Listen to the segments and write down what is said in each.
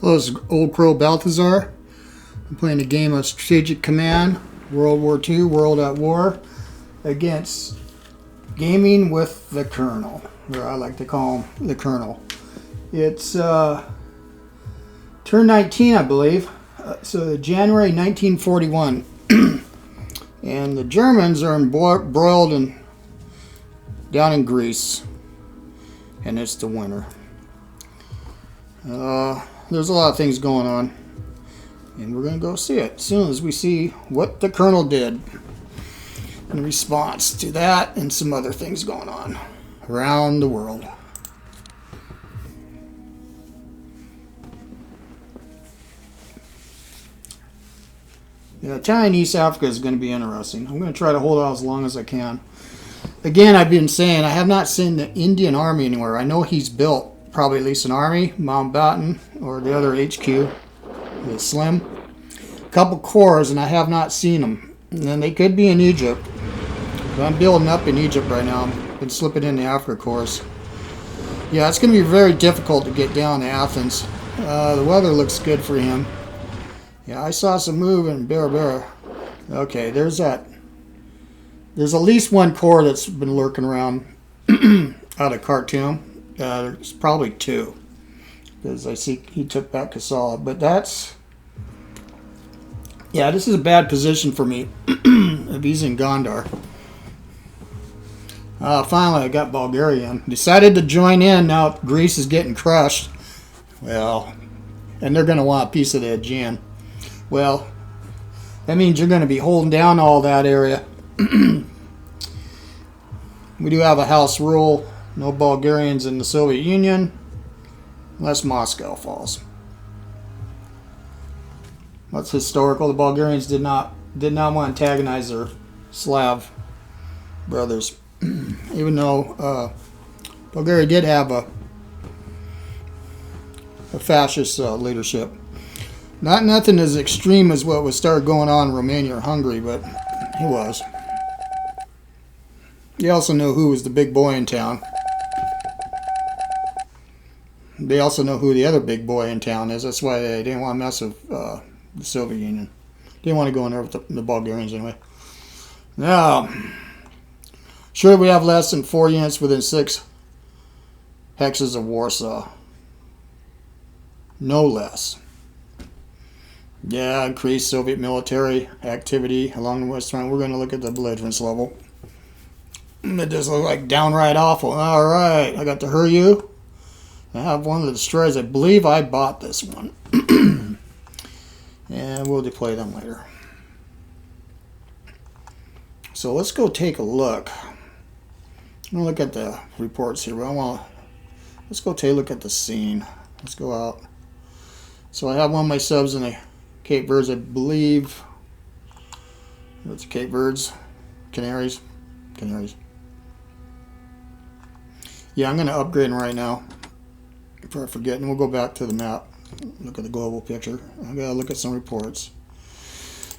Hello, this is Old Crow Balthazar. I'm playing a game of Strategic Command, World War II, World at War, against Gaming with the Colonel, or I like to call him the Colonel. It's turn 19, I believe, so January 1941. And the Germans are embroiled down in Greece, and it's the winter. There's a lot of things going on, and we're going to go see it as soon as we see what the Colonel did in response to that and some other things going on around the world. Yeah, Italian East Africa is going to be interesting. I'm going to try to hold out as long as I can. Again, I've been saying I have not seen the Indian Army anywhere. I know he's built probably at least an army, Mountbatten, or the other HQ, the Slim. A couple corps, and I have not seen them. And then they could be in Egypt. But I'm building up in Egypt right now. I've been slipping in the Africa course. Yeah, it's going to be very difficult to get down to Athens. The weather looks good for him. Yeah, I saw some movement in Bear. Okay, there's that. There's at least one corps that's been lurking around out of Khartoum. There's probably two, because I see he took back Kassala. But that's, yeah, this is a bad position for me if he's in Gondar. Finally, I got Bulgaria in. Decided to join in. Now Greece is getting crushed. Well, and they're going to want a piece of the Aegean. Well, that means you're going to be holding down all that area. We do have a house rule. No Bulgarians in the Soviet Union, unless Moscow falls. That's historical. The Bulgarians did not want to antagonize their Slav brothers, even though Bulgaria did have a fascist leadership. Nothing as extreme as what was started going on in Romania or Hungary, but it was. You also know who was the big boy in town. They also know who the other big boy in town is. That's why they didn't want to mess with the Soviet Union. Didn't want to go in there with the Bulgarians anyway. Now, sure, we have less than 4 units within 6 hexes of Warsaw. No less. Yeah, increased Soviet military activity along the West Front. We're going to look at the belligerence level. It does look like downright awful. All right, I got to hurry you. I have one of the destroyers. I believe I bought this one. And we'll deploy them later. So let's go take a look. I'm going to look at the reports here. Let's go take a look at the scene. Let's go out. So I have one of my subs in the Cape Verdes, I believe. What's the Cape Verdes? Canaries. Yeah, I'm going to upgrade them right now. Before I forget, and we'll go back to the map. Look at the global picture. I gotta look at some reports.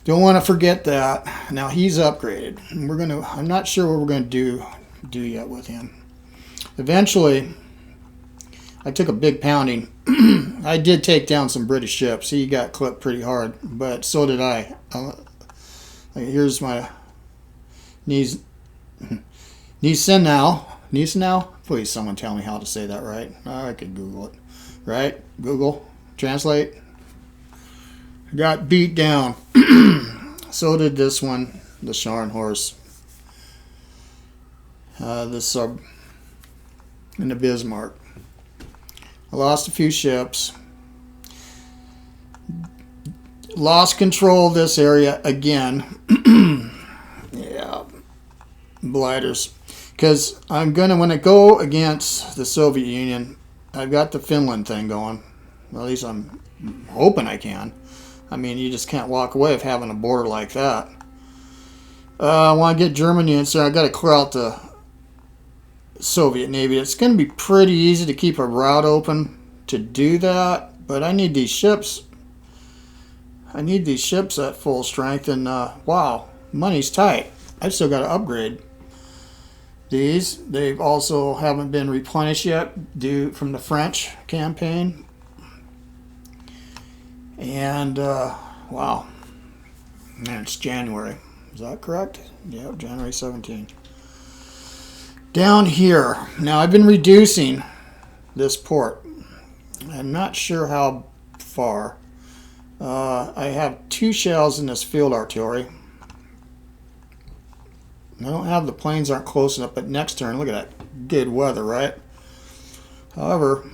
Don't want to forget that. Now he's upgraded. And I'm not sure what we're gonna do yet with him. Eventually, I took a big pounding. I did take down some British ships. He got clipped pretty hard, but so did I. Here's my Nisenau. Please, someone tell me how to say that right. I could Google it. Right? Google. Translate. Got beat down. So did this one, the Scharnhorst. The sub and the Bismarck. I lost a few ships. Lost control of this area again. Yeah. Blighters. Because I'm going to, when I go against the Soviet Union, I've got the Finland thing going. Well, at least I'm hoping I can. I mean, you just can't walk away with having a border like that. I want to get German units there. I've got to clear out the Soviet Navy. It's going to be pretty easy to keep a route open to do that. But I need these ships. I need these ships at full strength. And, wow, money's tight. I've still got to upgrade. They also haven't been replenished yet due from the French campaign. And, wow. And it's January. Is that correct? Yep, January 17th. Down here. Now, I've been reducing this port. I'm not sure how far. I have 2 shells in this field artillery. I don't have the planes aren't close enough, but next turn, look at that good weather, right? However,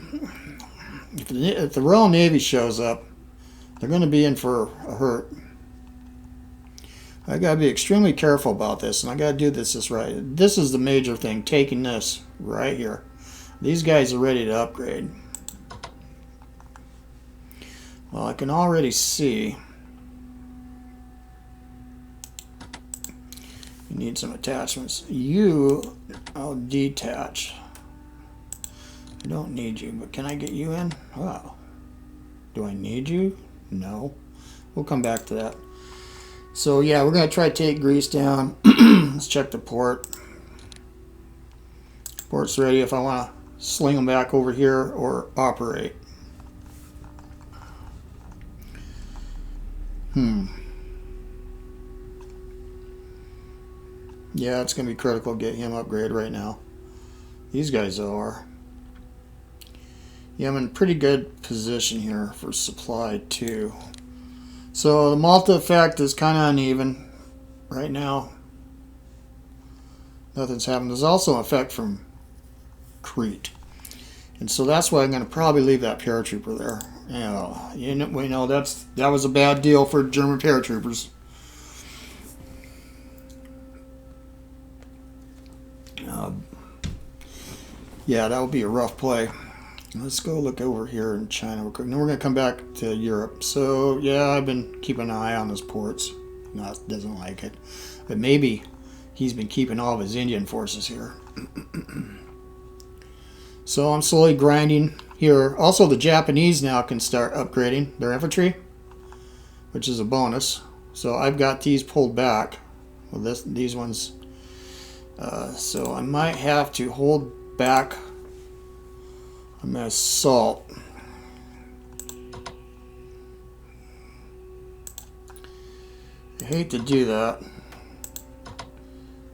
if the Royal Navy shows up, they're going to be in for a hurt. I got to be extremely careful about this, and I got to do this right. This is the major thing, taking this right here. These guys are ready to upgrade. Well, I can already see you need some attachments. I'll detach. I don't need you, but can I get you in? Wow. Do I need you? No. We'll come back to that. So yeah, we're going to try to take grease down. Let's check the port. Port's ready if I want to sling them back over here or operate. Yeah, it's going to be critical to get him upgraded right now. These guys are. Yeah, I'm in a pretty good position here for supply too. So the Malta effect is kind of uneven right now. Nothing's happened. There's also an effect from Crete. And so that's why I'm going to probably leave that paratrooper there. We know that was a bad deal for German paratroopers. Yeah, that would be a rough play. Let's go look over here in China real quick. Then we're going to come back to Europe. So, yeah, I've been keeping an eye on those ports. No, doesn't like it. But maybe he's been keeping all of his Indian forces here. So I'm slowly grinding here. Also, the Japanese now can start upgrading their infantry, which is a bonus. So I've got these pulled back. Well, these ones. So I might have to hold back on my assault. I hate to do that.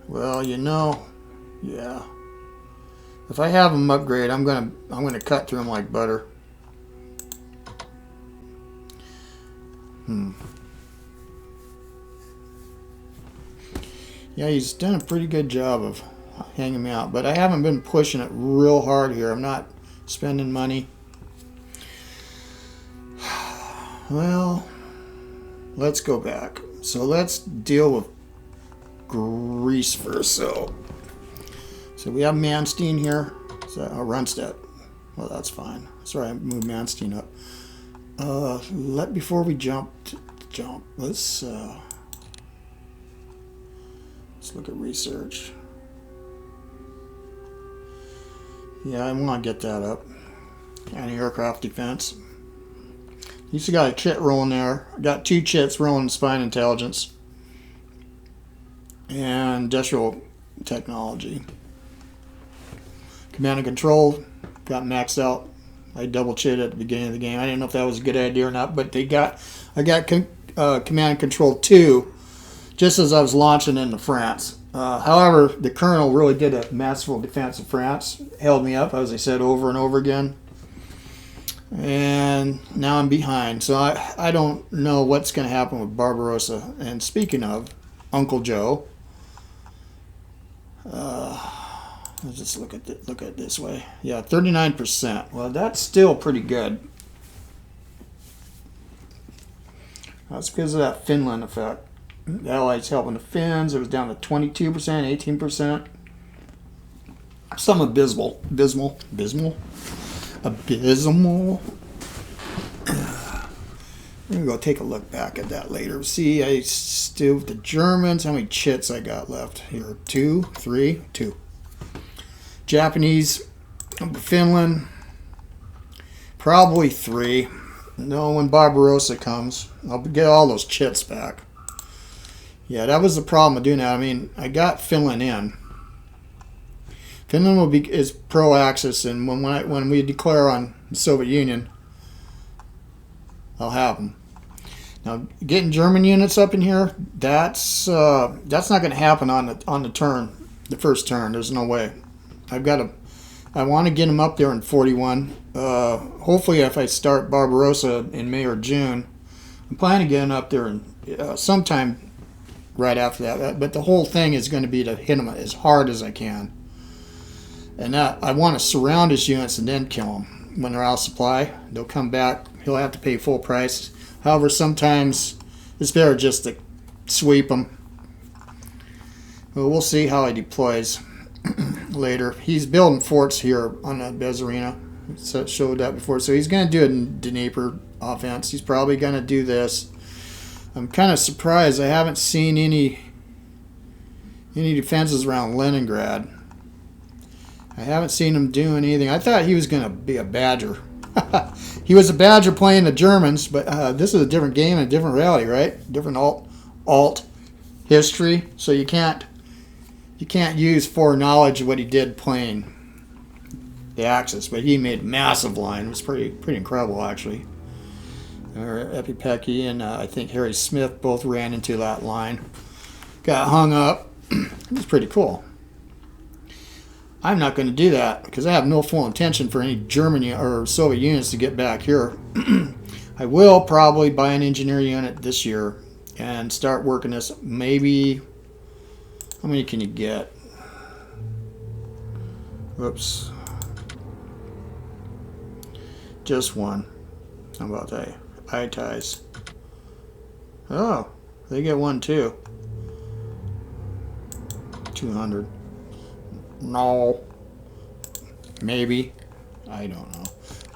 Well, yeah. If I have them upgrade, I'm gonna cut through them like butter. Yeah, he's done a pretty good job of hanging me out, but I haven't been pushing it real hard here. I'm not spending money. Well, let's go back. So let's deal with Greece first. So we have Manstein here. Runstedt. Well, that's fine. Sorry, I moved Manstein up. Before we jump, let's look at research. Yeah, I want to get that up. Anti-aircraft defense. You still got a chit rolling there. I got 2 chits rolling in spine intelligence and industrial technology. Command and control got maxed out. I double chit at the beginning of the game. I didn't know if that was a good idea or not, but I got command and control 2 just as I was launching into France. However, the colonel really did a masterful defense of France. Held me up, as I said, over and over again. And now I'm behind. So I don't know what's going to happen with Barbarossa. And speaking of Uncle Joe, let's just look at it this way. Yeah, 39%. Well, that's still pretty good. That's because of that Finland effect. The Allies helping the Finns. It was down to 22%, 18%. Some abysmal. We're going to go take a look back at that later. See, I still with the Germans. How many chits I got left here? 2, 3, 2. Japanese, Finland, probably 3. No, when Barbarossa comes, I'll get all those chits back. Yeah, that was the problem of doing that. I mean, I got Finland in. Finland is pro-Axis, and when we declare on the Soviet Union, I'll have them. Now, getting German units up in here, that's not going to happen on the turn, the first turn. There's no way. I want to get them up there in 41. Hopefully, if I start Barbarossa in May or June, I'm planning to get them up there in sometime right after that. But the whole thing is going to be to hit them as hard as I can. And I want to surround his units and then kill them. When they're out of supply, they'll come back. He'll have to pay full price. However, sometimes it's better just to sweep them. Well, we'll see how he deploys later. He's building forts here on the Bezarina. Showed that before. So he's going to do a Dnieper offense. He's probably going to do this. I'm kind of surprised I haven't seen any defenses around Leningrad. I haven't seen him doing anything. I thought he was going to be a badger. He was a badger playing the Germans, but this is a different game and a different rally, right? Different alt history. So you can't use foreknowledge of what he did playing the Axis, but he made massive line. It was pretty incredible, actually. Epipeki and I think Harry Smith both ran into that line. Got hung up. It was pretty cool. I'm not going to do that because I have no full intention for any German or Soviet units to get back here. I will probably buy an engineer unit this year and start working this. Maybe, how many can you get? Whoops. Just one. How about that? Eye ties. Oh, they get one too. 200. No. Maybe. I don't know.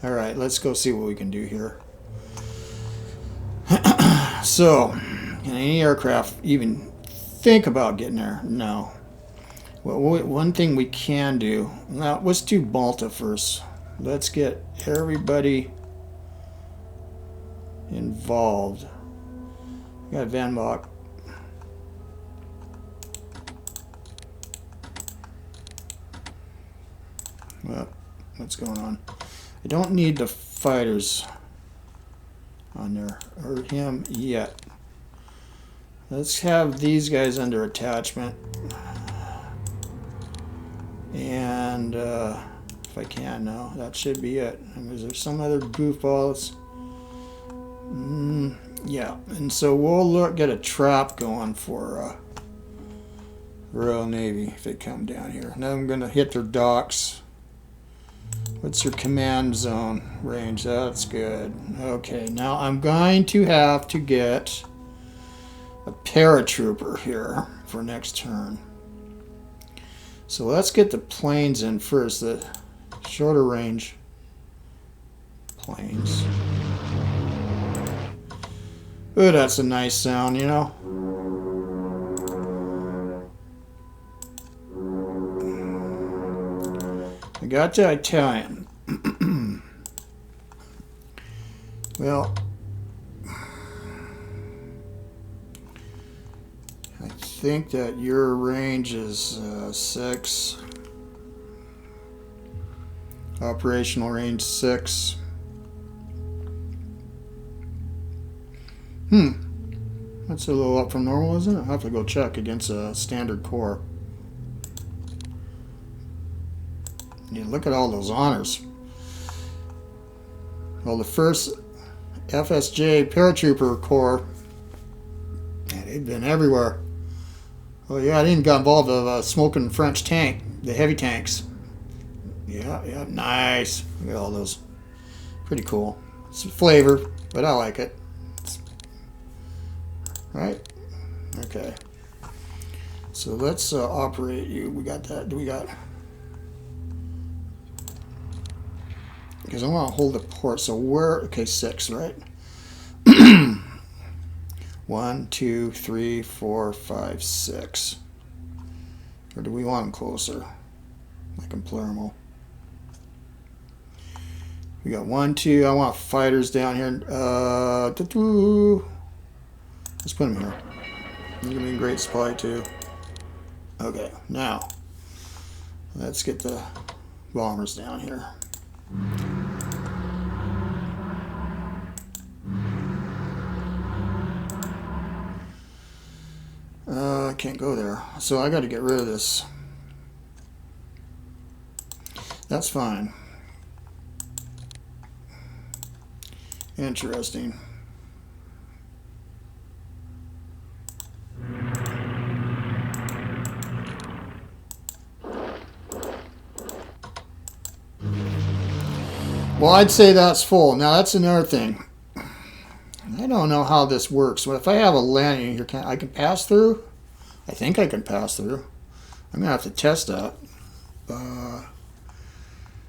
All right, let's go see what we can do here. So, can any aircraft even think about getting there? No. Well, one thing we can do. Now, let's do Malta first. Let's get everybody involved. We got Van Bach. Well, what's going on? I don't need the fighters on there, or him yet. Let's have these guys under attachment. And if I can now, that should be it. Is there some other goofballs? Yeah, and so we'll get a trap going for Royal Navy if they come down here. Now I'm going to hit their docks. What's your command zone range? That's good. Okay, now I'm going to have to get a paratrooper here for next turn. So let's get the planes in first, the shorter range planes. Oh, that's a nice sound, you know. I got the Italian. Well, I think that your range is 6. Operational range 6. That's a little up from normal, isn't it? I'll have to go check against a standard core. Yeah, look at all those honors. Well, the first FSJ paratrooper corps, yeah, they've been everywhere. Oh yeah, I didn't got involved with a smoking French tank, the heavy tanks. Yeah, nice. Look at all those. Pretty cool. It's a flavor, but I like it. Right? Okay. So let's operate you. We got that. Do we got? Because I want to hold the port. So we're okay. 6, right? 1, 2, 3, 4, 5, 6. Or do we want them closer? Like in Palermo. We got 1, 2. I want fighters down here. Let's put them here. They're gonna be a great supply too. Okay, now let's get the bombers down here. can't go there. So I got to get rid of this. That's fine. Interesting. Well, I'd say that's full. Now, that's another thing. I don't know how this works. But if I have a landing here, I can pass through? I think I can pass through. I'm going to have to test that.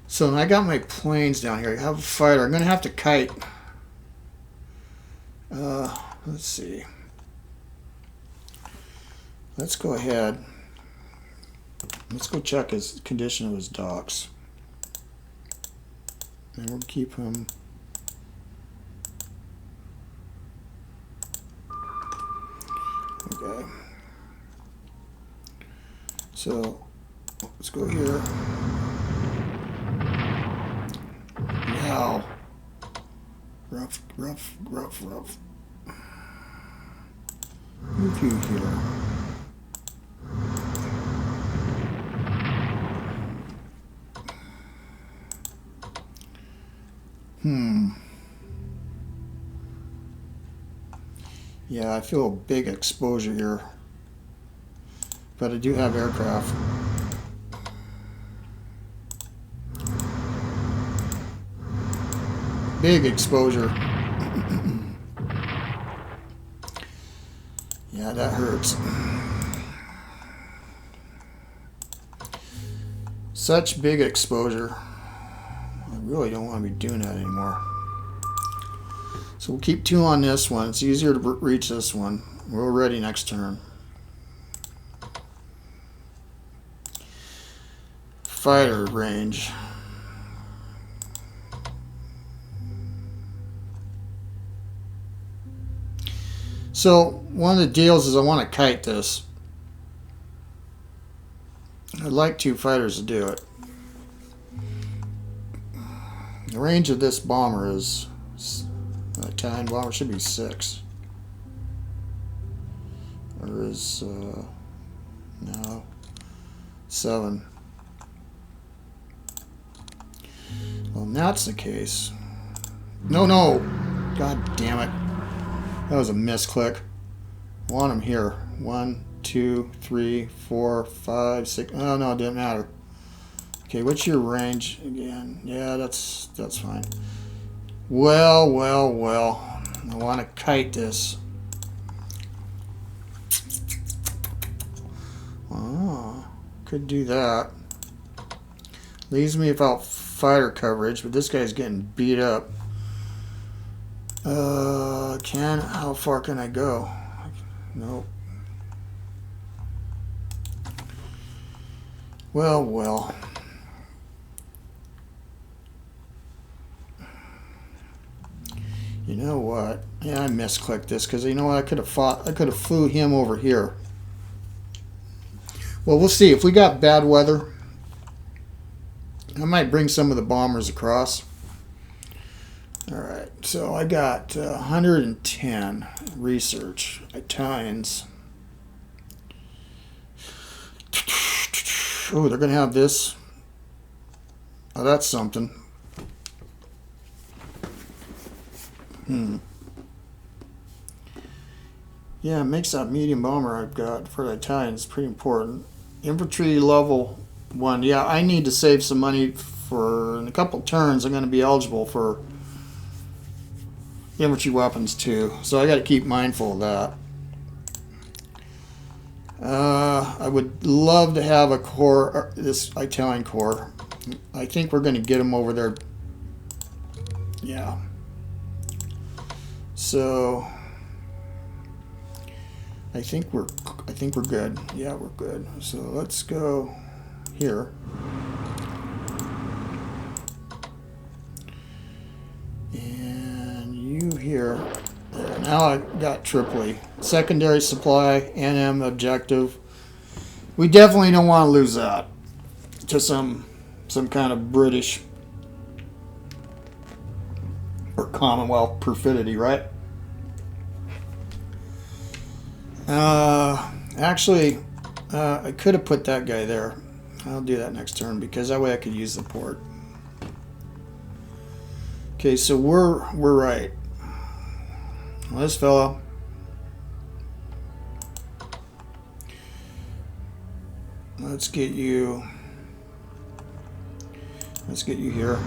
So I got my planes down here. I have a fighter. I'm going to have to kite. Let's see. Let's go ahead. Let's go check his condition of his docks. And we'll keep him. Okay. So let's go here. Now. Rough. Move you here. Yeah, I feel a big exposure here. But I do have aircraft. Big exposure. Yeah, that hurts. Such big exposure. I really don't want to be doing that anymore. So we'll keep 2 on this one. It's easier to reach this one. We're ready next turn. Fighter range. So one of the deals is I want to kite this. I'd like 2 fighters to do it. The range of this bomber is Italian bomber should be 6. Or is no 7. Well, that's the case. No. God damn it. That was a misclick. I want him here. 1, 2, 3, 4, 5, 6. Oh no, it didn't matter. Okay, what's your range again? Yeah, that's fine. Well. I want to kite this. Oh, could do that. Leaves me without fighter coverage, but this guy's getting beat up. How far can I go? Nope. Well. You know what? Yeah, I misclicked this because you know what? I could have flew him over here. Well, we'll see. If we got bad weather, I might bring some of the bombers across. Alright, so I got 110 research. Italians. Oh, they're going to have this. Oh, that's something. Yeah, it makes that medium bomber I've got for the Italians pretty important. Infantry level 1. Yeah, I need to save some money for, in a couple turns, I'm going to be eligible for infantry weapons too. So I got to keep mindful of that. I would love to have a corps, this Italian corps. I think we're going to get them over there. Yeah. So I think we're good. Yeah, we're good. So let's go here. And you here. There. Now I got Tripoli. Secondary supply, NM objective. We definitely don't want to lose that to some kind of British or Commonwealth perfidy, right? Actually, I could have put that guy there. I'll do that next turn because that way I could use the port. Okay, so we're right. Well, this fella. Let's get you here.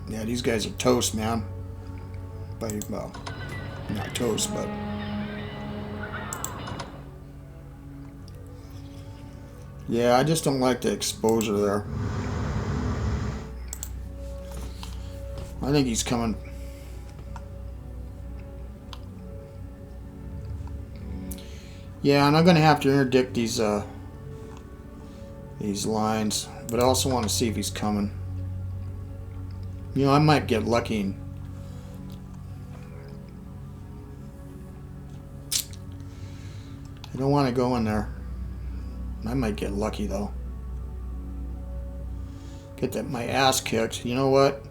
Yeah, these guys are toast, man. Well, not toast, but yeah, I just don't like the exposure there. I think he's coming. Yeah, and I'm going to have to interdict these lines, but I also want to see if he's coming. You know, I might get lucky. I don't want to go in there. I might get lucky though. Get my ass kicked. You know what?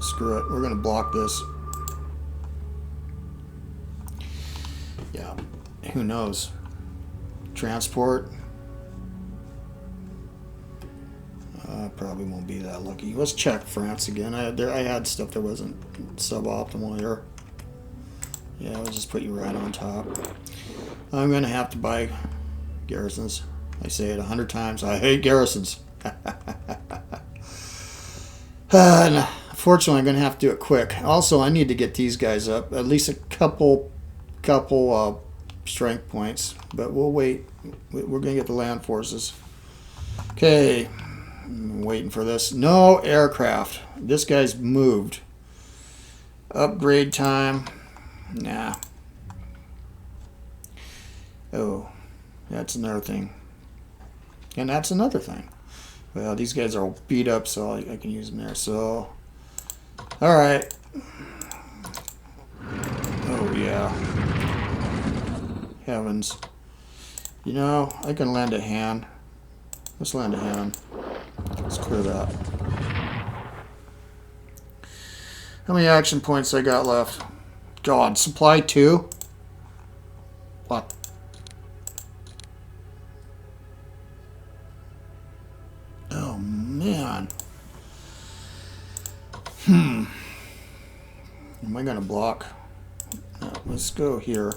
Screw it. We're going to block this. Yeah. Who knows? Transport. Probably won't be that lucky. Let's check France again. I had stuff that wasn't suboptimal here. Yeah, I'll just put you right on top. I'm going to have to buy garrisons. I say it 100 times. I hate garrisons. Unfortunately, I'm going to have to do it quick. Also, I need to get these guys up. At least a couple strength points. But we'll wait. We're going to get the land forces. Okay. I'm waiting for this. No aircraft. This guy's moved. Upgrade time. Nah. Oh. That's another thing. And that's another thing. Well, these guys are all beat up, so I can use them there. So, alright. Oh, yeah. Heavens. You know, I can lend a hand. Let's lend a hand. Let's clear that. How many action points I got left? God, supply 2? What? Oh, man. Am I going to block? No, let's go here.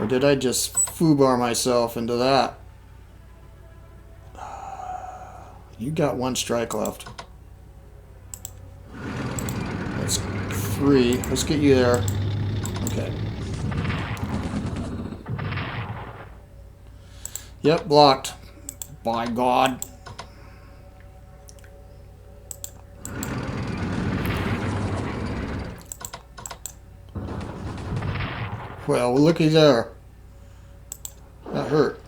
Or did I just foobar myself into that? You got 1 strike left. That's 3. Let's get you there. Okay. Yep, blocked. By God. Well, looky there. That hurt.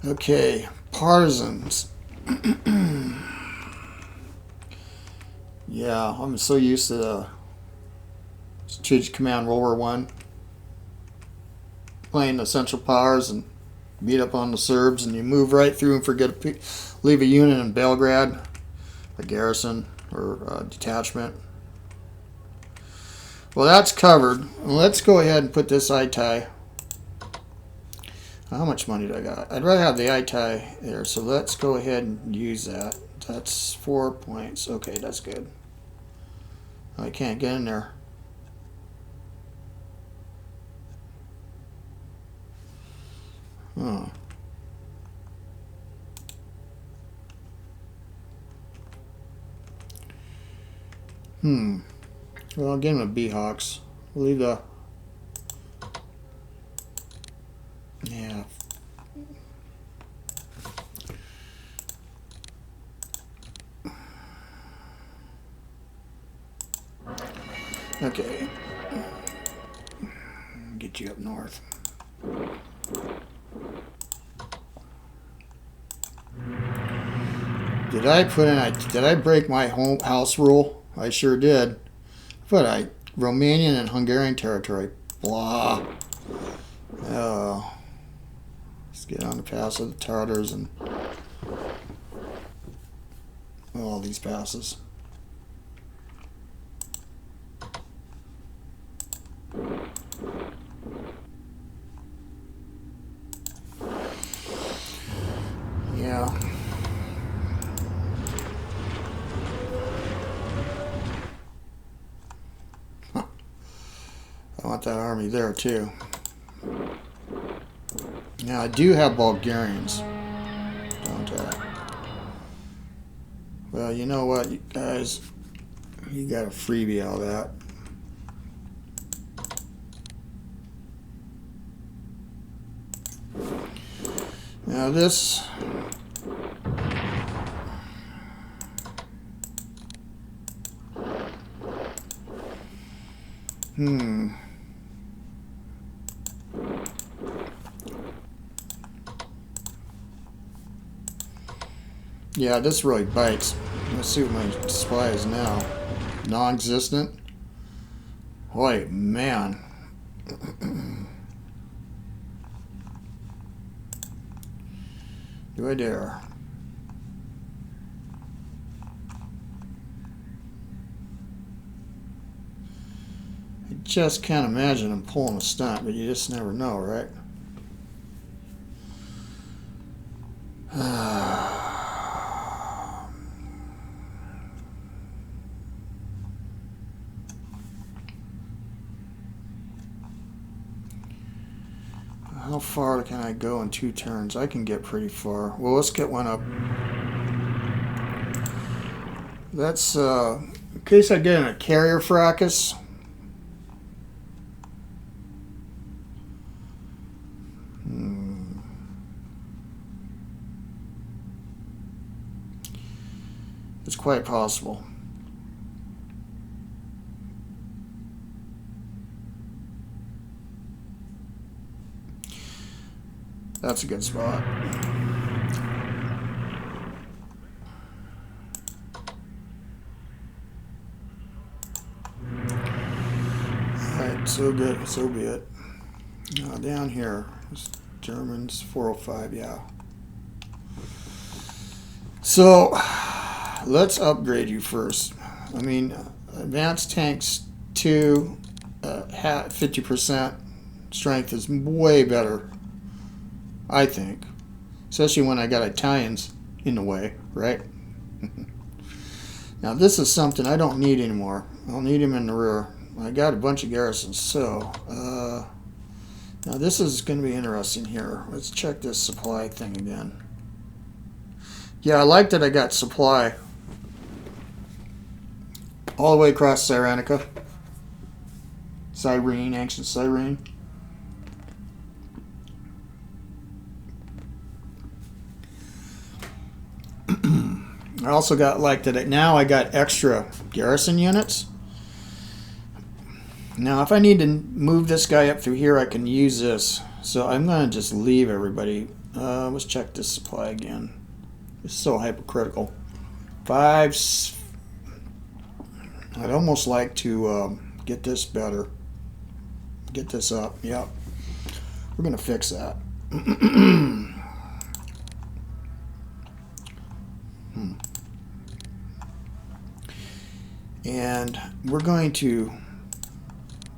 Okay, partisans. Yeah, I'm so used to the Strategic Command World War I. Playing the Central Powers and beat up on the Serbs, and you move right through and forget to leave a unit in Belgrade, a garrison or a detachment. Well, that's covered. Let's go ahead and put this ITAI. How much money do I got? I'd rather have the ITAI there, so let's go ahead and use that. That's 4 points. Okay, that's good. I can't get in there. Oh. Well, I'll get him a B-Hawks. We'll leave the... Yeah. Okay. Get you up north. Did I break my house rule? I sure did. But Romanian and Hungarian territory. Blah. Oh. Let's get on the pass of the Tartars and all these passes. Yeah. Huh. I want that army there too. Now I do have Bulgarians, don't I? Well, you know what, you guys, you got a freebie out of that. Now this, yeah, this really bites. Let's see what my supply is now. Non-existent. Boy, man. Do I dare? I just can't imagine him pulling a stunt, but you just never know, right? How far can I go in 2 turns? I can get pretty far. Well, let's get one up. That's, in case I get in a carrier fracas. It's quite possible. That's a good spot. Alright, so good, so be it. Now down here, Germans, 405, yeah. So, let's upgrade you first. I mean, advanced tanks 2, 50% strength is way better, I think. Especially when I got Italians in the way, right? Now this is something I don't need anymore. I'll need him in the rear. I got a bunch of garrisons, so now this is going to be interesting here. Let's check this supply thing again. Yeah, I like that I got supply all the way across Cyrenaica. Cyrene, ancient Cyrene. I also got like that now I got extra garrison units. Now if I need to move this guy up through here, I can use this. So I'm going to just leave everybody. Let's check this supply again. It's so hypocritical. 5. I'd almost like to get this better. Get this up. Yep. We're going to fix that. And we're going to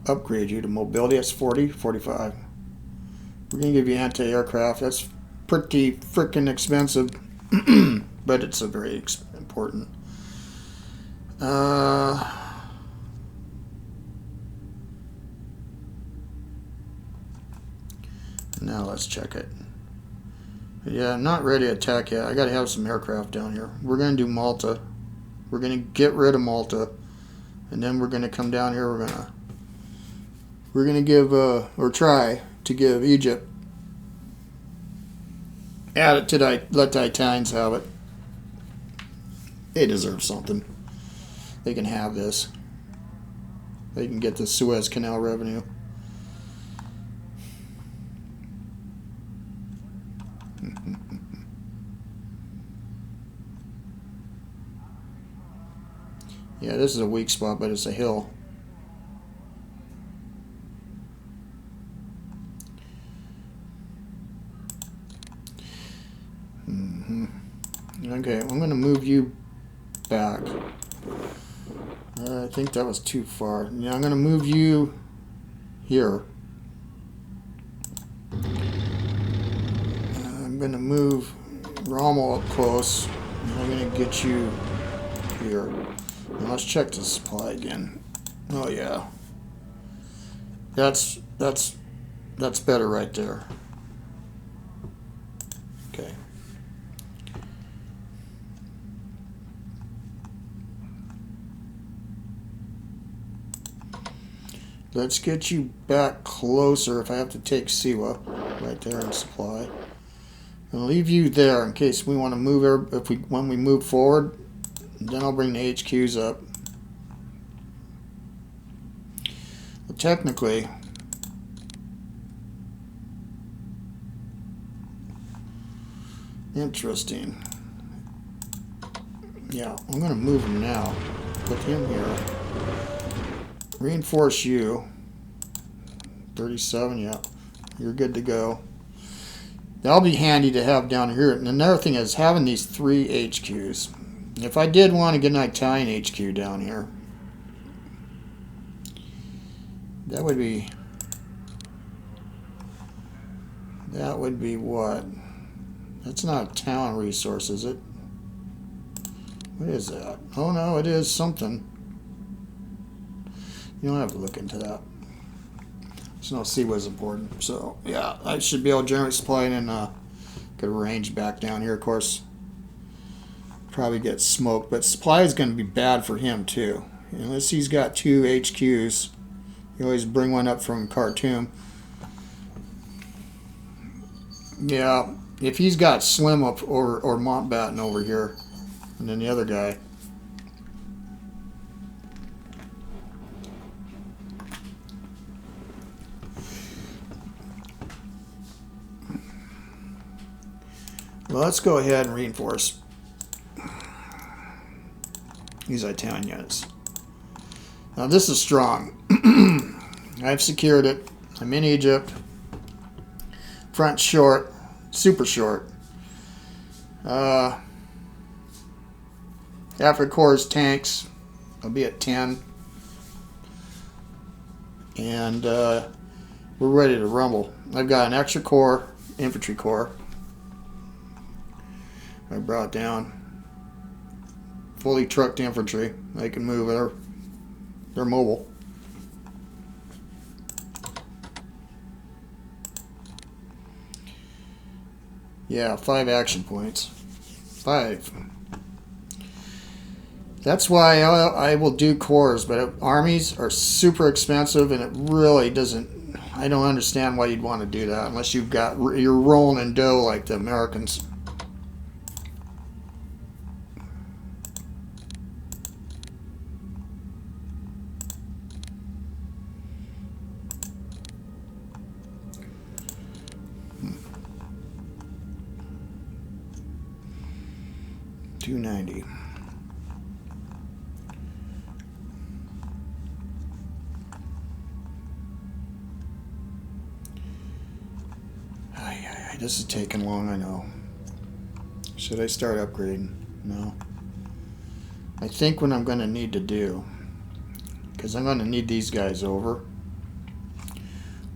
upgrade you to mobility. That's 40, 45. We're going to give you anti-aircraft. That's pretty freaking expensive, but it's a very important. Now let's check it. Yeah, I'm not ready to attack yet. I got to have some aircraft down here. We're going to do Malta. We're going to get rid of Malta, and then we're going to come down here. We're going to give or try to give Egypt. Add it to let the Italians have it. They deserve something. They can have this. They can get the Suez Canal revenue. Yeah, this is a weak spot, but it's a hill. Okay, I'm going to move you back. I think that was too far. Yeah, I'm going to move you here. I'm going to move Rommel up close. And I'm going to get you here. Now let's check the supply again. Oh yeah, that's better right there. Okay. Let's get you back closer if I have to take Siwa right there in supply. I'll leave you there in case we want to move when we move forward. Then I'll bring the HQs up. Well, technically, interesting. Yeah, I'm going to move him now. Put him here. Reinforce you. 37, yeah. You're good to go. That'll be handy to have down here. And another thing is having these 3 HQs. If I did want to get an Italian HQ down here, that would be what? That's not a town resource, is it? What is that? Oh no, it is something. You don't have to look into that. Just no C was important. So yeah, I should be able to generate supply and then get a range back down here. Of course, probably get smoked, but supply is going to be bad for him too. Unless he's got 2 HQs, you always bring one up from Khartoum. Yeah, if he's got Slim up or Mountbatten over here, and then the other guy. Well, let's go ahead and reinforce these Italian units. Now this is strong. I've secured it. I'm in Egypt. Front short, super short. Africa Corps tanks, I'll be at 10. And we're ready to rumble. I've got an extra corps, infantry corps. I brought down fully trucked infantry. They can move. They're mobile. Yeah, 5 action points. 5. That's why I will do corps, but armies are super expensive, and it really doesn't. I don't understand why you'd want to do that unless you're rolling in dough like the Americans. $290. This is taking long, I know. Should I start upgrading? No. I think what I'm going to need to do, because I'm going to need these guys over.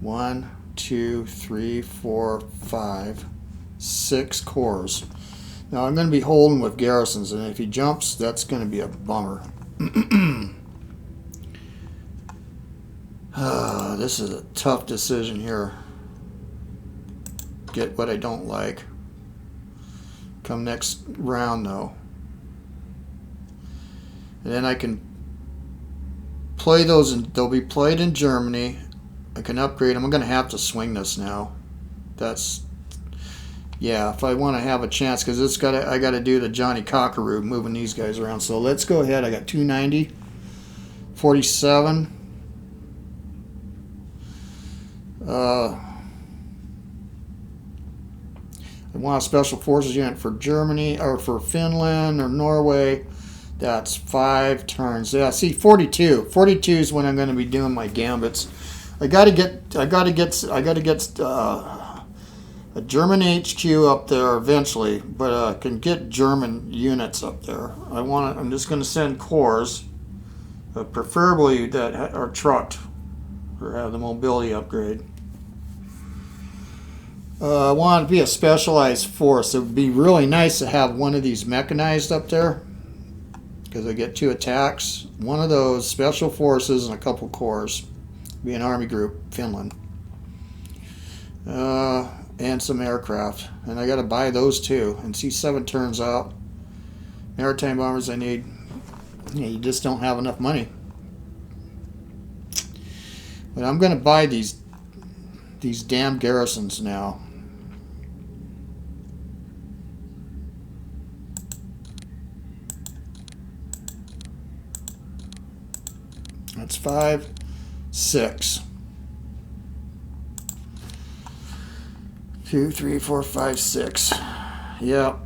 1, 2, 3, 4, 5, 6 corps. Now I'm going to be holding with garrisons, and if he jumps, that's going to be a bummer. This is a tough decision here. Get what I don't like. Come next round, though. And then I can play those, and they'll be played in Germany. I can upgrade them. I'm going to have to swing this now. Yeah, if I want to have a chance, because I got to do the Johnny Cockeroo, moving these guys around. So let's go ahead. I got 290, 47. I want a special forces unit for Germany or for Finland or Norway. That's 5 turns. Yeah, see, 42. 42 is when I'm going to be doing my gambits. I got to get a German HQ up there eventually, but I can get German units up there. I'm just going to send corps, preferably that are trucked or have the mobility upgrade. I want it to be a specialized force. It would be really nice to have one of these mechanized up there, because I get 2 attacks. One of those special forces and a couple corps. Be an army group, Finland. And some aircraft. And I got to buy those too. And see, 7 turns out. Maritime bombers I need. Yeah, you just don't have enough money. But I'm going to buy these damn garrisons now. That's 5, 6. 2, 3, 4, 5, 6. Yep,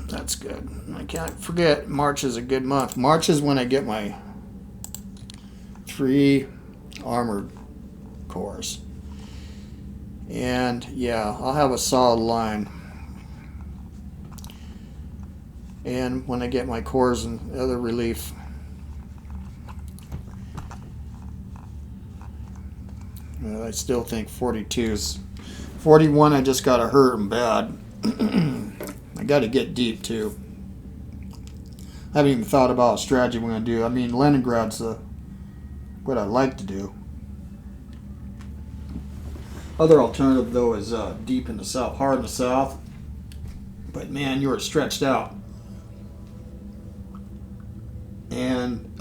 that's good. I can't forget March is a good month. March is when I get my 3 armored corps. And yeah, I'll have a solid line. And when I get my corps and other relief. Well, I still think 42's 41. I just got to hurt them bad. I got to get deep too. I haven't even thought about a strategy we're going to do. I mean, Leningrad's what I like to do. Other alternative though is deep in the south, hard in the south. But man, you are stretched out. And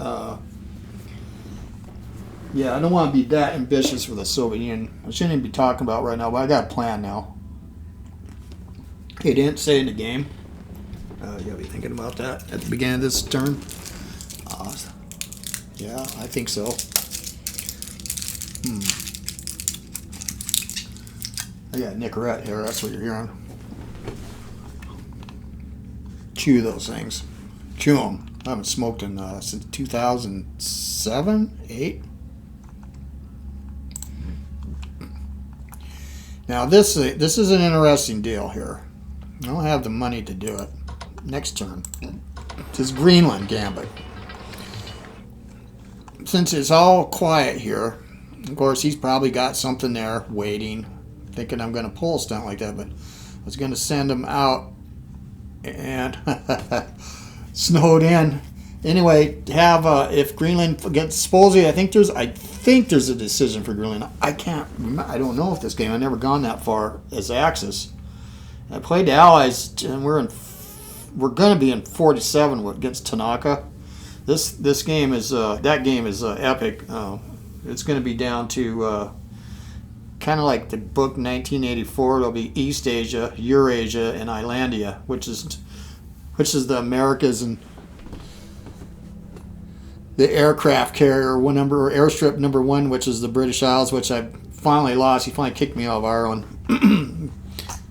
yeah, I don't want to be that ambitious for the Soviet Union. I shouldn't even be talking about it right now, but I got a plan now. He didn't say in the game. You gotta be thinking about that at the beginning of this turn. Yeah, I think so. I got Nicorette here, that's what you're hearing. Chew those things. Chew them. I haven't smoked in since 2007, 8. Now this is an interesting deal here. I don't have the money to do it. Next turn. This is Greenland Gambit. Since it's all quiet here, of course he's probably got something there waiting, thinking I'm going to pull a stunt like that, but I was going to send him out and snowed in. Anyway, have if Greenland gets supposedly, I think there's a decision for Greenland. I don't know if this game. I've never gone that far as Axis. I played the Allies, and we're going to be in 47 against Tanaka. This game is that game is epic. It's going to be down to kind of like the book 1984. It'll be East Asia, Eurasia, and Islandia, which is the Americas and the aircraft carrier airstrip number 1, which is the British Isles, which I finally lost. He finally kicked me out of Ireland.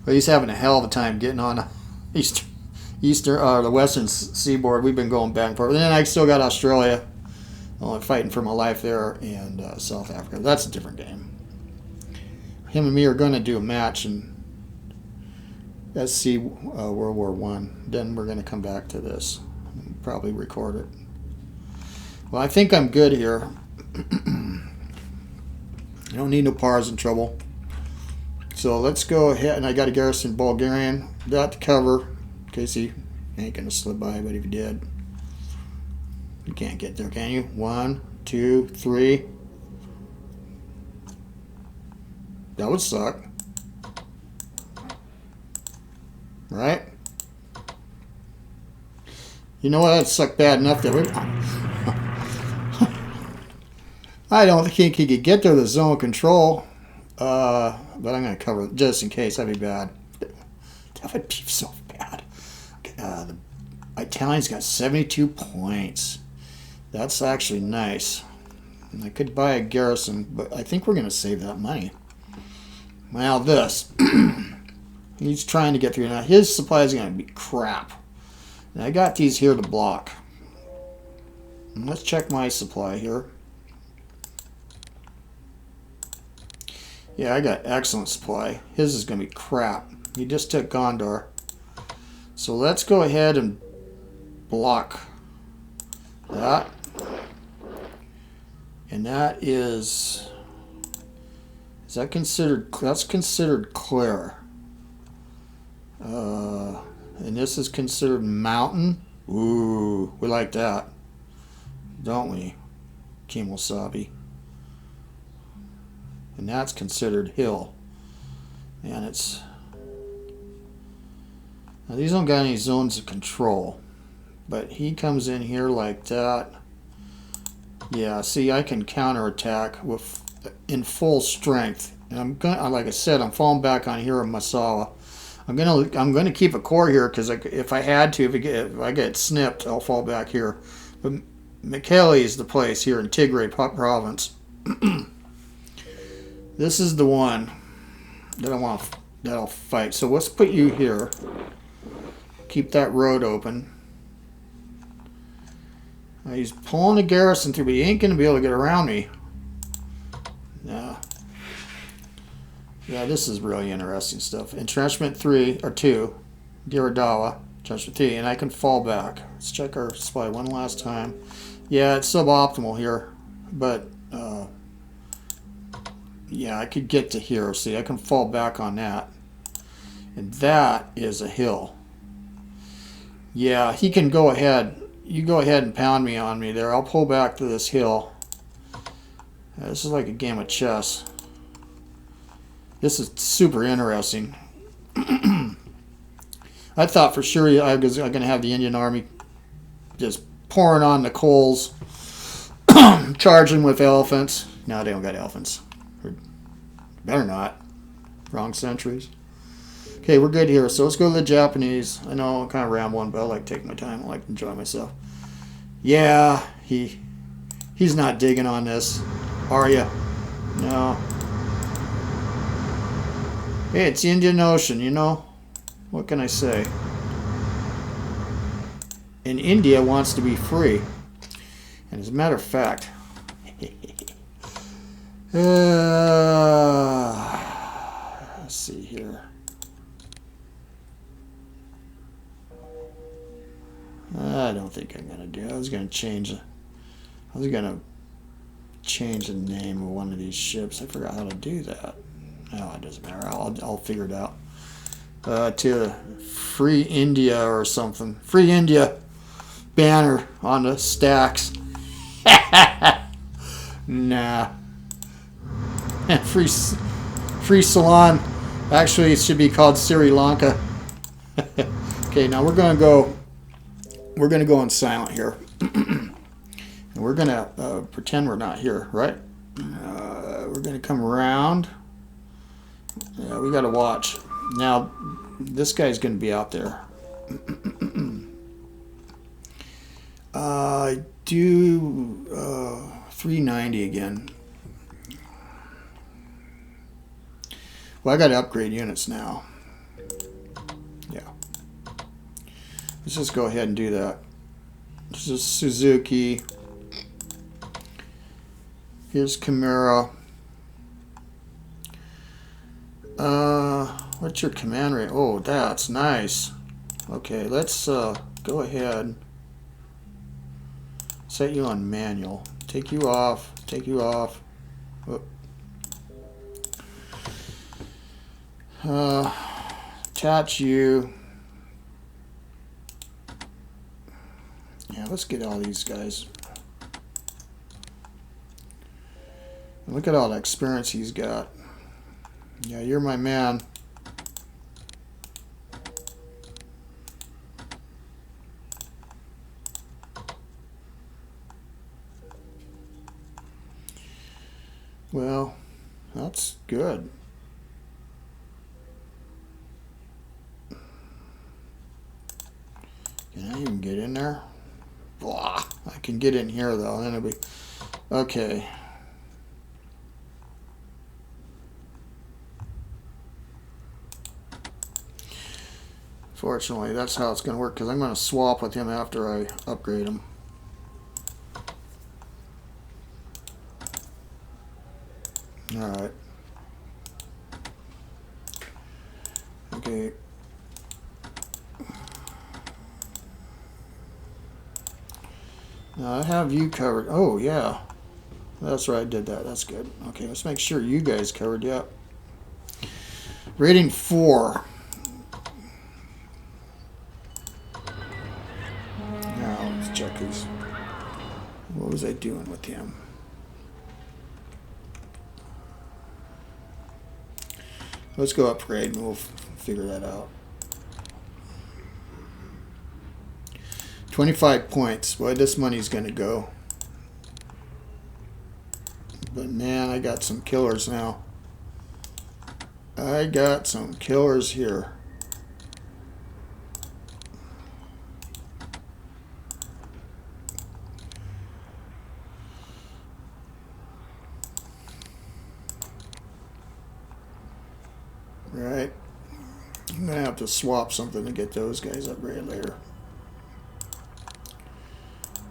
But he's having a hell of a time getting on the western seaboard. We've been going back and forth. And then I still got Australia, fighting for my life there, and South Africa. That's a different game. Him and me are going to do a match in SC World War One. Then we're going to come back to this and probably record it. Well, I think I'm good here. I don't need no partisan trouble. So let's go ahead, and I got a garrison Bulgarian. That to cover, in case he ain't going to slip by, but if he did. You can't get there, can you? 1, 2, 3. That would suck. Right? You know what? That'd suck bad enough that I don't think he could get to the zone of control. But I'm going to cover it just in case. That'd be bad. That would be so bad. The Italian's got 72 points. That's actually nice. And I could buy a garrison, but I think we're going to save that money. Well, this. He's trying to get through. Now, his supply is going to be crap. And I got these here to block. And let's check my supply here. Yeah, I got excellent supply. His is going to be crap. He just took Gondor. So let's go ahead and block that. And that is that considered, that's considered clear. And this is considered mountain. Ooh, we like that, don't we, Kemosabe? And that's considered hill. And it's, now these don't got any zones of control, but he comes in here like that. Yeah, see, I can counterattack with in full strength. And I'm gonna, like I said, I'm falling back on Hero Masawa. I'm gonna keep a core here because if I had to, if I get snipped, I'll fall back here. But Mekele is the place here in Tigray province. This is the one that I want that I'll fight. So let's put you here. Keep that road open. Now he's pulling a garrison through, but he ain't gonna be able to get around me. Yeah, this is really interesting stuff. Entrenchment 3 or 2, Diradawa, entrenchment 3, and I can fall back. Let's check our supply one last time. Yeah, it's suboptimal here, but yeah, I could get to here. See, I can fall back on that, and that is a hill. Yeah, he can go ahead. You go ahead and pound me on me there. I'll pull back to this hill. This is like a game of chess. This is super interesting. I thought for sure I was going to have the Indian army just pouring on the coals, charging with elephants. No, they don't got elephants. Better not. Wrong centuries. Okay, we're good here. So let's go to the Japanese. I know I'm kind of rambling, but I like taking my time. I like to enjoy myself. Yeah, he's not digging on this. Are you? No. Hey, it's the Indian Ocean, you know? What can I say? And India wants to be free. And as a matter of fact, let's see here. I don't think I'm going to do it. I was going to change the name of one of these ships. I forgot how to do that. No, it doesn't matter. I'll figure it out. To Free India or something. Free India banner on the stacks. Nah. Free Ceylon. Actually, it should be called Sri Lanka. Okay, now we're gonna go on silent here. And we're gonna pretend we're not here, right? We're gonna come around. Yeah, we gotta watch. Now, this guy's gonna be out there. Do 390 again. Well, I gotta upgrade units now. Yeah. Let's just go ahead and do that. This is Suzuki. Here's Chimera. What's your command rate? Oh, that's nice. Okay, let's go ahead. Set you on manual. Take you off. Take you off. Attach you. Yeah, let's get all these guys. And look at all the experience he's got. Yeah, you're my man. Well, that's good. Can I even get in there? Blah. I can get in here though. Then it'll be okay. Fortunately, that's how it's going to work because I'm going to swap with him after I upgrade him. All right. Okay. Now I have you covered. Oh, yeah. That's right, I did that. That's good. Okay, let's make sure you guys covered. Yep. Rating 4. Now, let's check his. What was I doing with him? Let's go upgrade and we'll figure that out. 25 points. Boy, this money's going to go. But man, I got some killers now. I got some killers here. Right. I'm going to have to swap something to get those guys upgraded later.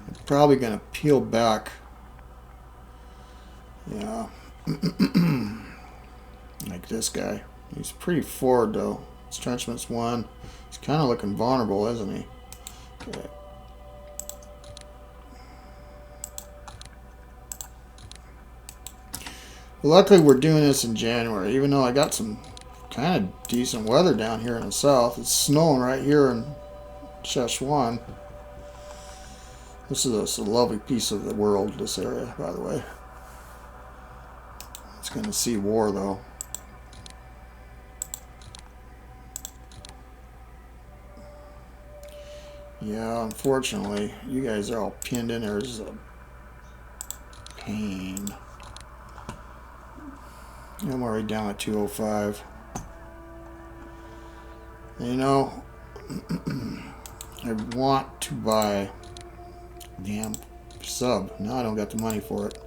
I'm probably going to peel back. Yeah. Like this guy. He's pretty forward though. His trenchment's 1. He's kind of looking vulnerable, isn't he? Okay. Well, luckily we're doing this in January, even though I got some kind of decent weather down here in the south. It's snowing right here in Szechuan. This is a lovely piece of the world, this area, by the way. It's going to see war, though. Yeah, unfortunately, you guys are all pinned in there. This is a pain. I'm already down at 205. You know, I want to buy a damn sub. No, I don't got the money for it.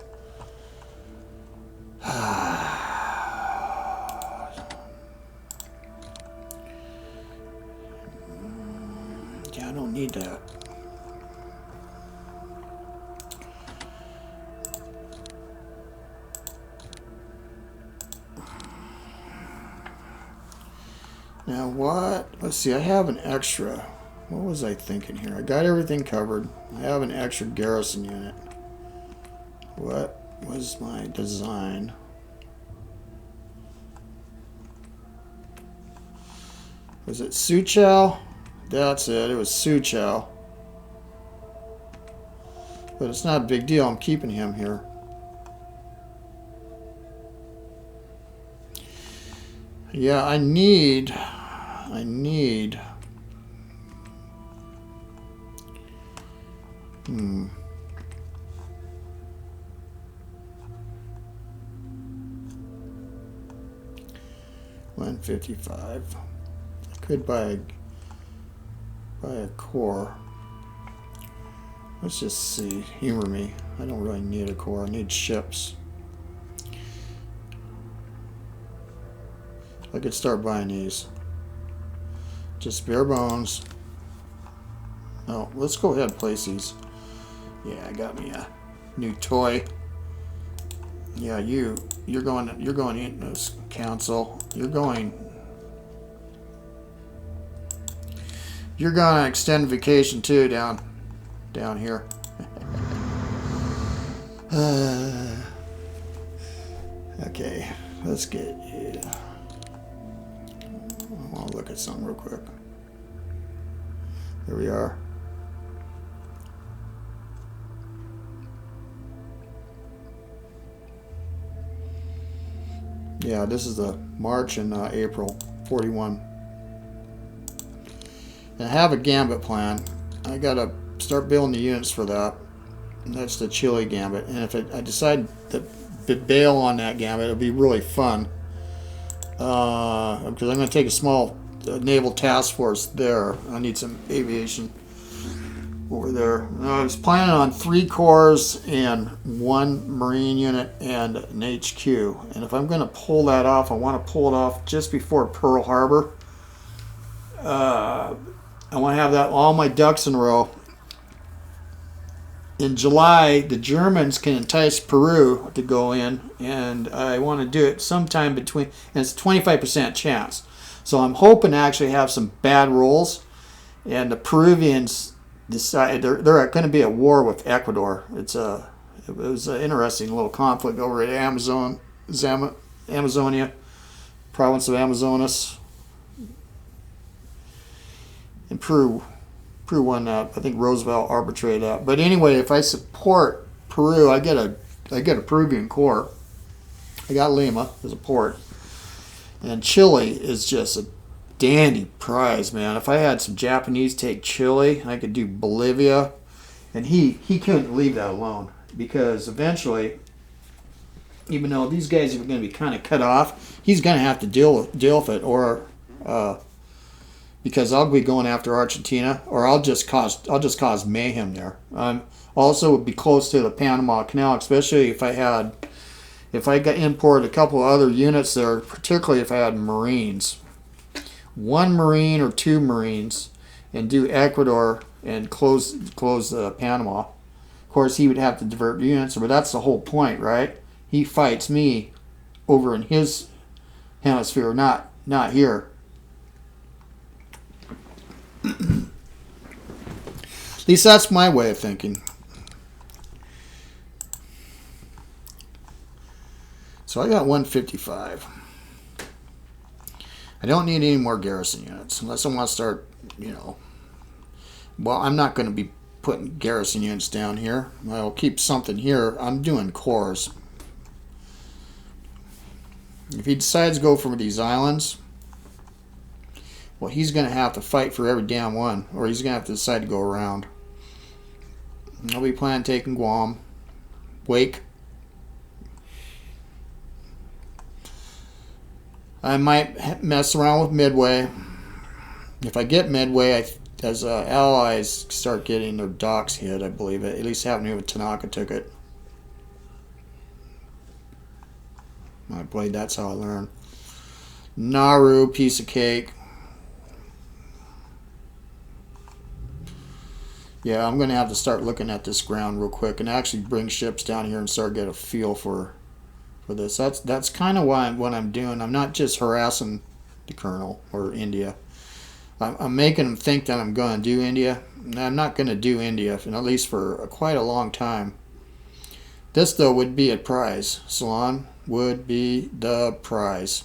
Yeah, I don't need that. Now what? Let's see, I have an extra. What was I thinking here? I got everything covered. I have an extra garrison unit. What was my design? Was it Suchow? That's it. It was Suchow. But it's not a big deal. I'm keeping him here. Yeah, I need 155. I could buy a core. Let's just see. Humor me. I don't really need a core. I need ships. I could start buying these. Just bare bones. Oh, let's go ahead and place these. Yeah, I got me a new toy. Yeah, you're going in this council. You're going on extended vacation too down here. Okay, let's get you. I'll look at something real quick. Here we are. Yeah, this is the March and April 41. And I have a gambit plan. I gotta start building the units for that. And that's the Chile gambit. And if I decide to bail on that gambit, it'll be really fun. Because I'm going to take a small naval task force there. I need some aviation over there. I was planning on 3 corps and 1 marine unit and an HQ. And if I'm going to pull that off, I want to pull it off just before Pearl Harbor. I want to have that all my ducks in a row in July, the Germans can entice Peru to go in, and I want to do it sometime between, and it's a 25% chance. So I'm hoping to actually have some bad rolls, and the Peruvians decide they're going to be at war with Ecuador. It was an interesting little conflict over at Amazonia, province of Amazonas, and Peru won that. I think Roosevelt arbitrated that. But anyway, if I support Peru, I get a Peruvian core. I got Lima as a port, and Chile is just a dandy prize, man. If I had some Japanese take Chile, I could do Bolivia, and he couldn't leave that alone, because eventually, even though these guys are going to be kind of cut off, he's going to have to deal with it, or because I'll be going after Argentina, or I'll just cause mayhem there. Also would be close to the Panama Canal, especially if I got imported a couple of other units there, particularly if I had Marines. One Marine or two Marines, and do Ecuador and close Panama. Of course, he would have to divert units, but that's the whole point, right? He fights me over in his hemisphere, not here. At least that's my way of thinking. So I got 155. I don't need any more garrison units unless I want to start, well, I'm not going to be putting garrison units down here. I'll keep something here. I'm doing cores. If he decides to go for these islands, well, he's going to have to fight for every damn one, or he's going to have to decide to go around. I'll be planning taking Guam, Wake. I might mess around with Midway. If I get Midway, as allies start getting their docks hit, I believe it. At least happened to me when Tanaka took it. I played, that's how I learned. Nauru, piece of cake. Yeah, I'm going to have to start looking at this ground real quick and actually bring ships down here and start get a feel for this. That's kind of what I'm doing. I'm not just harassing the Colonel or India. I'm making them think that I'm going to do India. I'm not going to do India, at least for quite a long time. This, though, would be a prize. Ceylon would be the prize.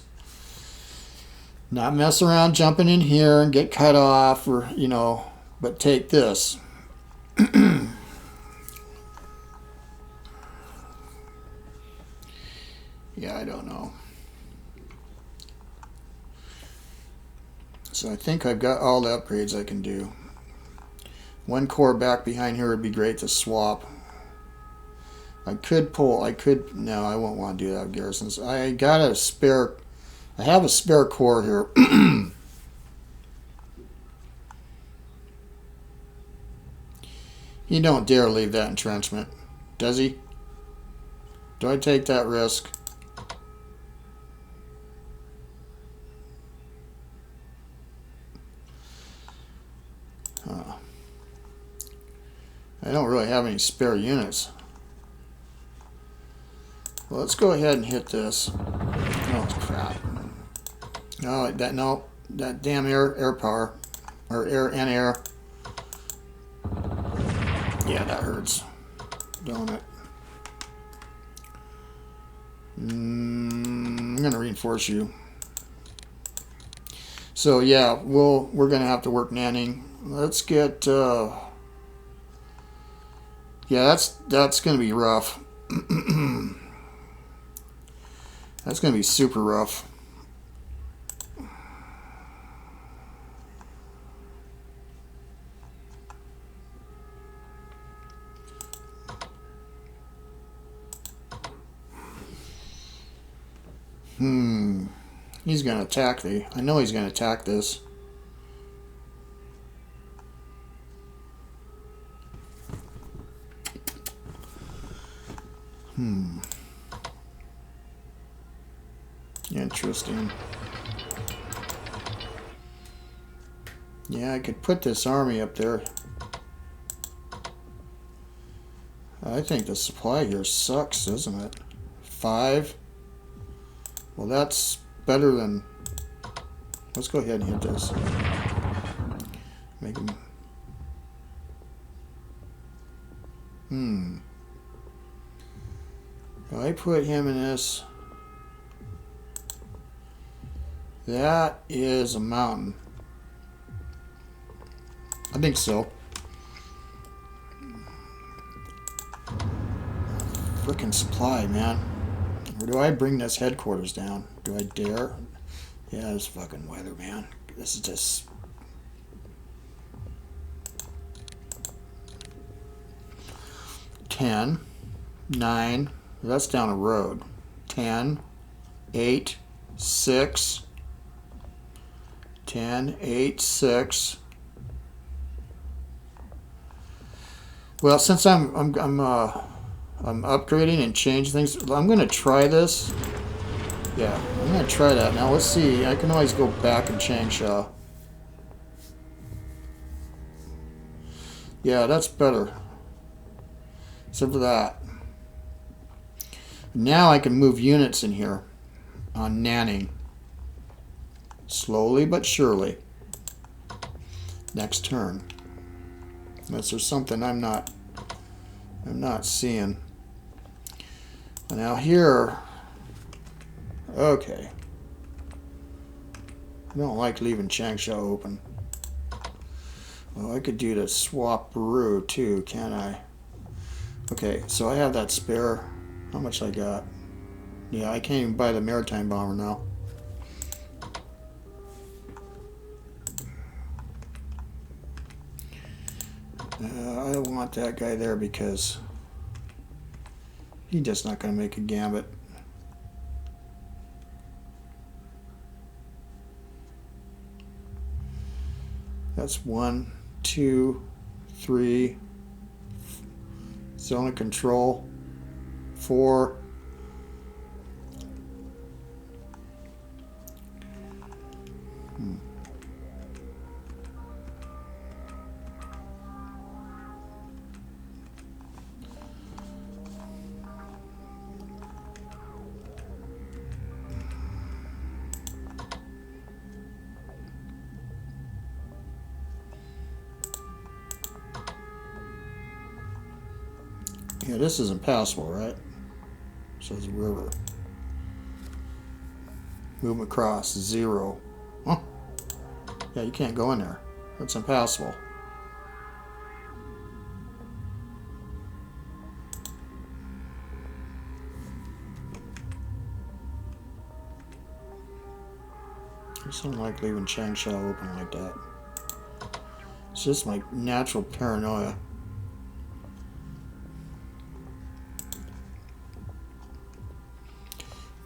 Not mess around jumping in here and get cut off, or but take this. Yeah, I don't know. So I think I've got all the upgrades I can do. One core back behind here would be great to swap. No, I won't want to do that with garrisons. I have a spare core here. He don't dare leave that entrenchment, does he? Do I take that risk? I don't really have any spare units. Well, let's go ahead and hit this. Oh crap! No, that damn air power, or air. Yeah, that hurts, don't it? I'm gonna reinforce you. So yeah, we're gonna have to work Nanning. Let's get. Yeah, that's gonna be rough. That's gonna be super rough. He's gonna attack I know he's gonna attack this. Interesting. Yeah, I could put this army up there. I think the supply here sucks, doesn't it? 5. Well, that's better than... Let's go ahead and hit this. Make him... If I put him in this... That is a mountain. I think so. Frickin' supply, man. Or do I bring this headquarters down? Do I dare? Yeah, this fucking weather, man. This is just... $10, 9. That's down a road. 10, 8, 6. 10, 8, 6. Well, since I'm upgrading and changing things, I'm going to try this. Yeah, I'm going to try that. Now, let's see. I can always go back and change. Yeah, that's better. Except for that. Now I can move units in here on Nanning. Slowly but surely. Next turn. Unless there's something I'm not seeing. Now here, okay. I don't like leaving Changsha open. Well, I could do the swap brew too, can't I? Okay, so I have that spare. How much I got? Yeah, I can't even buy the maritime bomber now. I don't want that guy there because he's just not going to make a gambit. That's 1, 2, 3. Zone of control. 4. Yeah, this is impassable, right? So it's a river. Move across, 0. Huh? Yeah, you can't go in there. That's impassable. I just don't like leaving Changsha open like that. It's just my natural paranoia.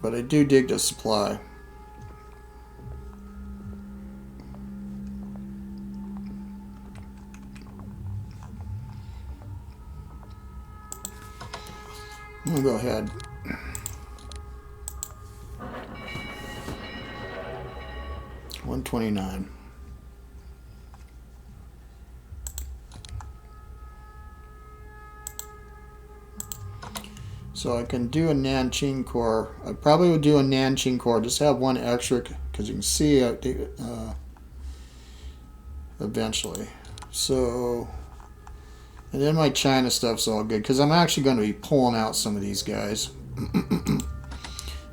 But I do dig the supply. I'm gonna go ahead. $129. So I can do a Nanqing core. I probably would do a Nanqing core. Just have one extra because you can see eventually. So, and then my China stuff's all good because I'm actually going to be pulling out some of these guys.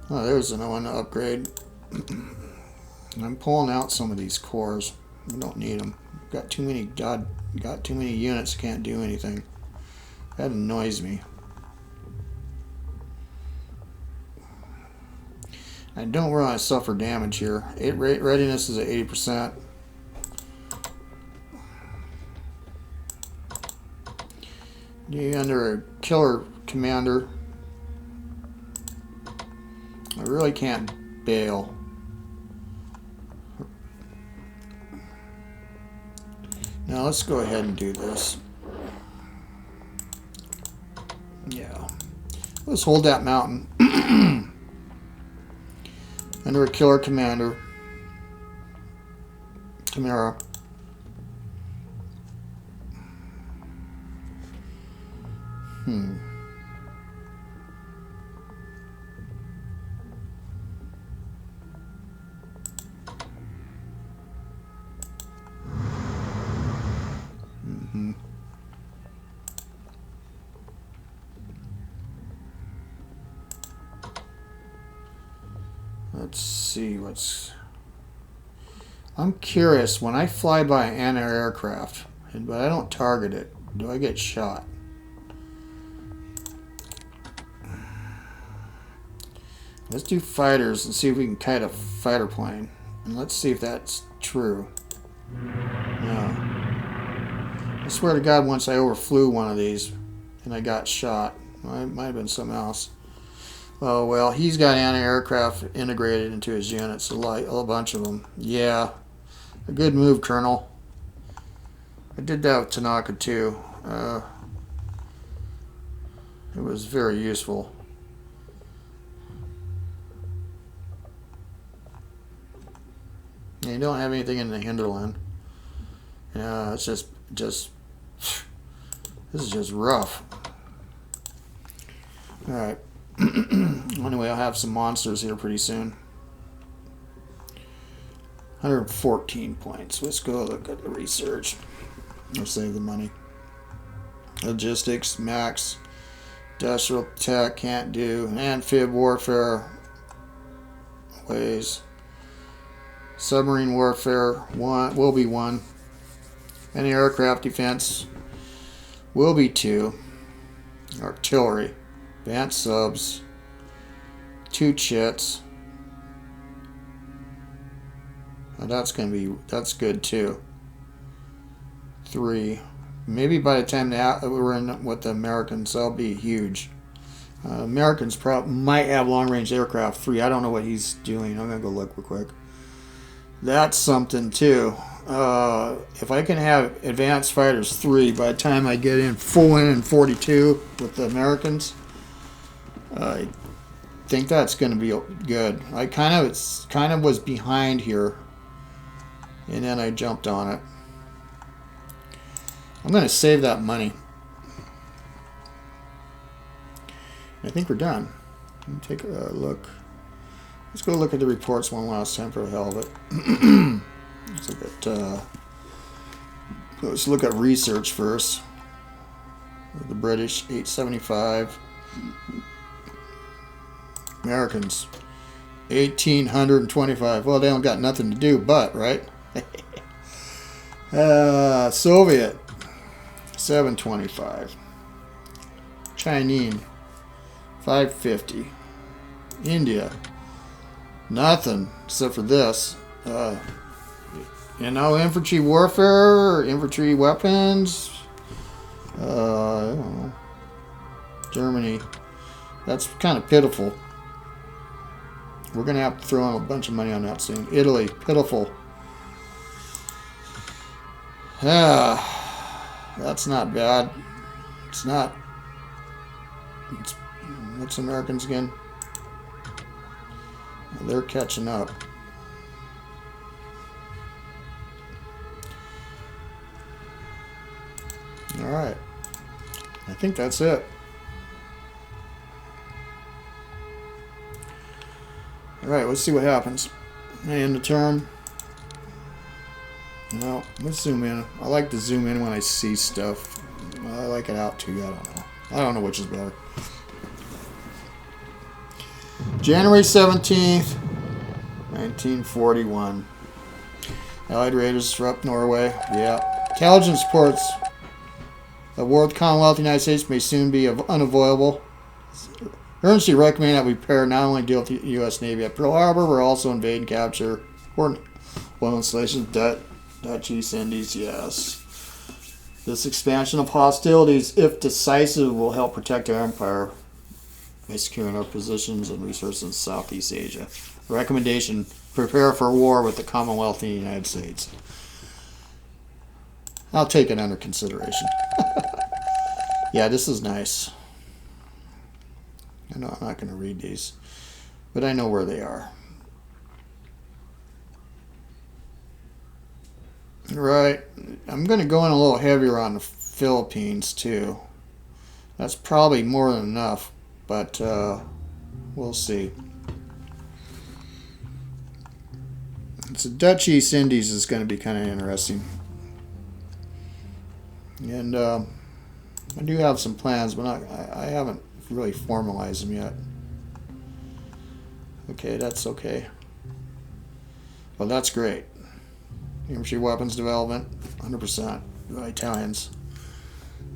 Oh, there's another one to upgrade. I'm pulling out some of these cores. We don't need them. Got too many. God, got too many units. Can't do anything. That annoys me. I don't want to suffer damage here. Readiness is at 80%. You under a killer commander. I really can't bail. Now let's go ahead and do this. Yeah. Let's hold that mountain. Under a killer commander. Tamara. Let's see what's... I'm curious, when I fly by an anti-aircraft, but I don't target it, do I get shot? Let's do fighters and see if we can kite a fighter plane. And let's see if that's true. No. I swear to God, once I overflew one of these and I got shot. Well, it might have been something else. Oh, well, he's got anti-aircraft integrated into his units, a bunch of them. Yeah, a good move, Colonel. I did that with Tanaka, too. It was very useful. And you don't have anything in the hinterland. Yeah, it's just this is just rough. All right. Anyway, I'll have some monsters here pretty soon. 114 points. Let's go look at the research. Or save the money. Logistics, max. Industrial tech, can't do. Amphib warfare. Ways. Submarine warfare, one will be 1. Anti-aircraft defense will be 2. Artillery. Advanced subs. 2 chits. And that's that's good too. 3. Maybe by the time we're in with the Americans, that'll be huge. Americans might have long-range aircraft 3. I don't know what he's doing. I'm gonna go look real quick. That's something too. If I can have advanced fighters 3 by the time I get in full in 42 with the Americans, I think that's going to be good. I kind of was behind here, and then I jumped on it. I'm going to save that money. I think we're done. Let me take a look. Let's go look at the reports one last time for the hell of it. Let's look at research first. The British 875. Americans 1,825. Well, they don't got nothing to do, but right. Soviet 725. Chinese 550. India nothing except for this. Infantry warfare, infantry weapons. I don't know. Germany. That's kind of pitiful. We're going to have to throw in a bunch of money on that soon. Italy, pitiful. That's not bad. It's not. What's Americans again? They're catching up. All right. I think that's it. All right, let's see what happens. End the turn. No, let's zoom in. I like to zoom in when I see stuff. I like it out too. I don't know. I don't know which is better. January 17th, 1941. Allied raiders disrupt Norway. Yeah. Intelligence reports the war with the Commonwealth of the United States may soon be unavoidable. Earnestly recommend that we prepare not only deal with the U.S. Navy at Pearl Harbor, but also invade and capture important oil installations, Dutch East Indies. Yes. This expansion of hostilities, if decisive, will help protect our empire by securing our positions and resources in Southeast Asia. Recommendation: prepare for war with the Commonwealth of the United States. I'll take it under consideration. Yeah, this is nice. I know I'm not going to read these, but I know where they are. Right. I'm going to go in a little heavier on the Philippines, too. That's probably more than enough, but we'll see. So Dutch East Indies is going to be kind of interesting. And I do have some plans, but I haven't really formalized them yet. Okay, that's okay. Well, that's great. Infantry weapons development, 100% Italians.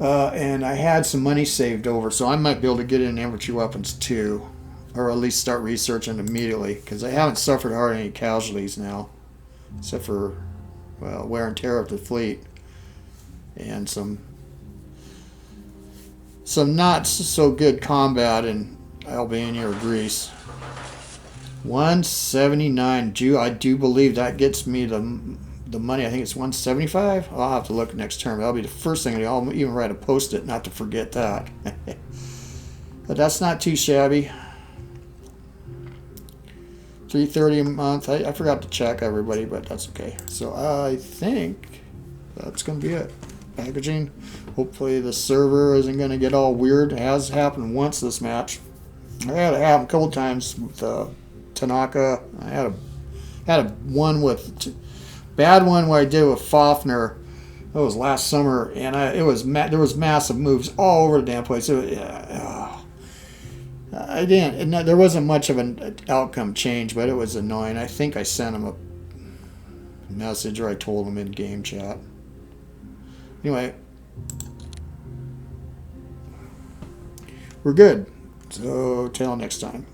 And I had some money saved over, so I might be able to get in infantry weapons too, or at least start researching immediately, because I haven't suffered hardly any casualties now, except for, well, wear and tear of the fleet, and some not so good combat in Albania or Greece. 179. I do believe that gets me the money. I think it's 175. I'll have to look next term. That'll be the first thing. I'll even write a post-it not to forget that. But that's not too shabby. $330 a month. I forgot to check everybody, but that's okay. So I think that's going to be it. Packaging. Hopefully the server isn't going to get all weird. It has happened once this match. I had it happen a couple times with Tanaka. I had a one with bad one where I did with Fafner. That was last summer, and there was massive moves all over the damn place. I didn't. There wasn't much of an outcome change, but it was annoying. I think I sent him a message, or I told him in game chat. Anyway, we're good. So till next time.